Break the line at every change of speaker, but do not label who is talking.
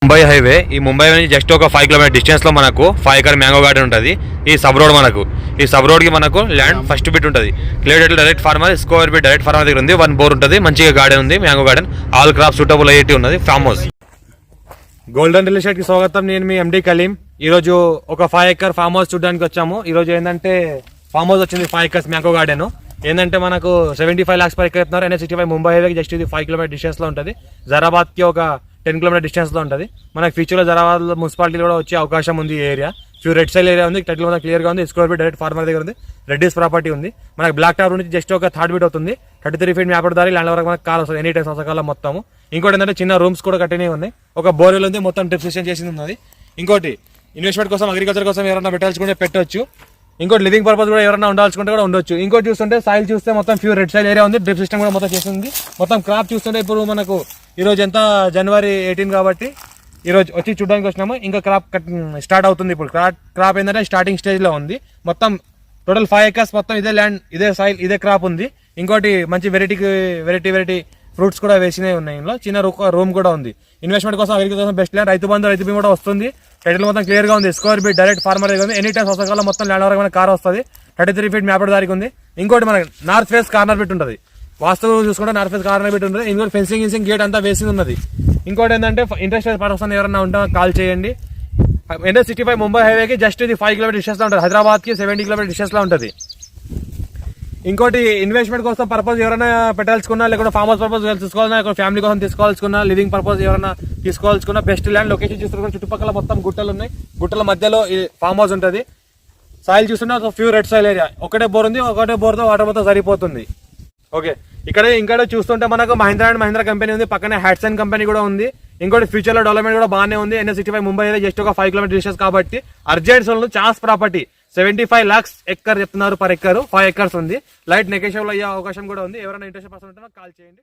Mumbai highway. ఈ ముంబై నుంచి just ఒక 5 కిలోమీటర్ డిస్టెన్స్ లో మనకు 5 ఎకర్ మ్యాంగో గార్డెన్ ఉంటుంది. ఈ సబ్ రోడ్ ఈ సబ్ రోడ్ కి మనకు ల్యాండ్ ఫస్ట్ బిట్ ఉంటుంది. Clear title direct farmer, score bit direct farmer దగ్గర ఉంది. 1 బోర్ ఉంటుంది. మంచిగా గార్డెన్ ఉంది, mango garden. All crop suitable అయ్యేటి ఉన్నది. Farm house. Golden real estate కి స్వాగతం. నేను మీ ఎండి కలీం. ఈ రోజు ఒక 5 ఎకర్ ఫార్మ్ హౌస్ చూడడానికి వచ్చాము. ఈ రోజు ఏంటంటే ఫార్మ్ హౌస్ వచ్చింది 5 ఎకర్స్ మ్యాంగో గార్డెన్. ఏంటంటే మనకు 75 lakhs per ఎకర్ చెప్తున్నారు. NH65 ముంబై హైవే జస్ట్ ఇది 5 కిలోమీటర్ డిస్టెన్స్ లో ఉంటుంది. జరాబాద్ కి ఒక 10 కిలోమీటర్ డిస్టెన్స్ లో ఉంటుంది. మనకి ఫ్యూచర్ లో జరాబాద్ మున్సిపాలిటీ కూడా వచ్చే అవకాశం ఉంది. ఈ ఏరియా రెడ్ సైల్ ఏరియా ఉంది. టైటిల్ మొత్తం క్లియర్ గా ఉంది. స్క్వేర్ ఫీట్ డైరెక్ట్ ఫార్మర్ దగ్గర ఉంది. రెడ్డిస్ ప్రాపర్టీ ఉంది. మనకి బ్లాక్ టాప్ నుంచి జస్ట్ ఒక 3rd ఫీట్ అవుతుంది. 33 feet మ్యాప్ దారి ల్యాండ్ వరకు మనకు కార్ వస్తుంది. ఎనీ టైమ్స్ అవసరం మొత్తం. ఇంకోటి ఏంటంటే చిన్న రూమ్స్ కూడా కట్టినవి ఉన్నాయి. ఒక బోర్వెల్ ఉంది. మొత్తం డ్రిప్ సిస్టమ్ చేసింది ఉన్నది. ఇంకోటి ఇన్వెస్ట్మెంట్ కోసం, అగ్రికల్చర్ కోసం ఎవరైనా పెట్టాల్సుకుంటే పెట్టవచ్చు. ఇంకోటి లివింగ్ పర్పస్ కూడా ఎవరైనా ఉండాల్సుకుంటే కూడా ఉండొచ్చు. ఇంకోటి చూస్తుంటే సాయిల్ చూస్తే మొత్తం ప్యూర్ రెడ్ సైల్ ఏరియా ఉంది. డ్రిప్ సిస్టమ్ కూడా మొత్తం చేసింది. మొత్తం క్రాప్ చూస్తుంటే ఇప్పుడు మనకు ఈరోజు ఎంత January 18 కాబట్టి ఈరోజు వచ్చి చూడడానికి వచ్చినాము. ఇంకా క్రాప్ స్టార్ట్ అవుతుంది. ఇప్పుడు క్రాప్ ఏంటంటే స్టార్టింగ్ స్టేజ్ లో ఉంది. మొత్తం టోటల్ 5 acres మొత్తం ఇదే ల్యాండ్, ఇదే సాయిల్, ఇదే క్రాప్ ఉంది. ఇంకోటి మంచి వెరైటీ ఫ్రూట్స్ కూడా వేసినవి ఉన్నాయి. ఇందులో చిన్న రూమ్ కూడా ఉంది. ఇన్వెస్ట్మెంట్ కోసం, అగ్రికల్చర్ కోసం బెస్ట్ ల్యాండ్. రైతు బంధు, రైతు బీమా కూడా వస్తుంది. టైటిల్ మొత్తం క్లియర్ గా ఉంది. స్క్వేర్ ఫీట్ డైరెక్ట్ ఫార్మర్ దగ్గర ఉంది. ఎనీ టైమ్స్ అవసరం మొత్తం ల్యాండ్ వరకు మన కార్ వస్తుంది. 33 feet మ్యాప్ దారికి ఉంది. ఇంకోటి మనకి నార్త్ ఫేస్ కార్నర్ బిట్ ఉంటుంది. వాస్తవం చూసుకుంటే నార్త్ ఫేస్ కార్నర్ బిట్ ఉంటుంది. ఇంకోటి ఫెన్సింగ్ గేట్ అంతా వేసి ఉన్నది. ఇంకోటి ఏంటంటే ఇంట్రెస్టెడ్ పర్సన్ ఎవరైనా ఉంటే కాల్ చేయండి. NH65 ముంబై హైవేకి జస్ట్ ఇది 5 కిలోమీటర్ డిస్టెన్స్ లో ఉంటుంది. హైదరాబాద్ కి 70 కిలోమీటర్ డిస్టెన్స్ లో ఉంటుంది. ఇంకోటి ఇన్వెస్ట్మెంట్ కోసం పర్పస్ ఎవరైనా పెట్టాల్సుకున్నా, లేకుంటే ఫార్మ్ హౌస్ పర్పస్ తీసుకోవాలన్నా, ఫ్యామిలీ కోసం తీసుకోవాల్సుకున్నా, లివింగ్ పర్పస్ ఎవరైనా తీసుకోవాల్సుకున్నా బెస్ట్ ల్యాండ్. లొకేషన్ చూసుకున్న చుట్టుపక్కల మొత్తం గుట్టలు ఉన్నాయి. గుట్టల మధ్యలో ఈ ఫార్మ్ హౌస్ ఉంటుంది. సాయిల్ చూస్తున్నా ప్యూర్ రెడ్ సాయిల్ ఏరియా. ఒకటే బోర్ ఉంది. ఒకటే బోర్తో వాటర్ మొత్తం సరిపోతుంది. ఓకే, ఇక్కడ చూస్తుంటే మనకు మహీంద్రా కంపెనీ ఉంది. పక్కనే హ్యాట్సన్ కంపెనీ కూడా ఉంది. ఇంకోటి ఫ్యూచర్ లో డెవలప్మెంట్ కూడా బాగానే ఉంది. NH65 ముంబై అయితే జస్ట్ ఒక 5 కిలోమీటర్ డిస్టెన్స్ కాబట్టి urgent sale chance property 75 lakhs acre చెప్తున్నారు. per ఎక్కర్ 5 acres ఉంది. లైట్ నెగోషియబుల్ అయ్యే అవకాశం కూడా ఉంది. ఎవరైనా ఇంట్రెస్ట్ పర్సన్ ఉంటే కాల్ చేయండి.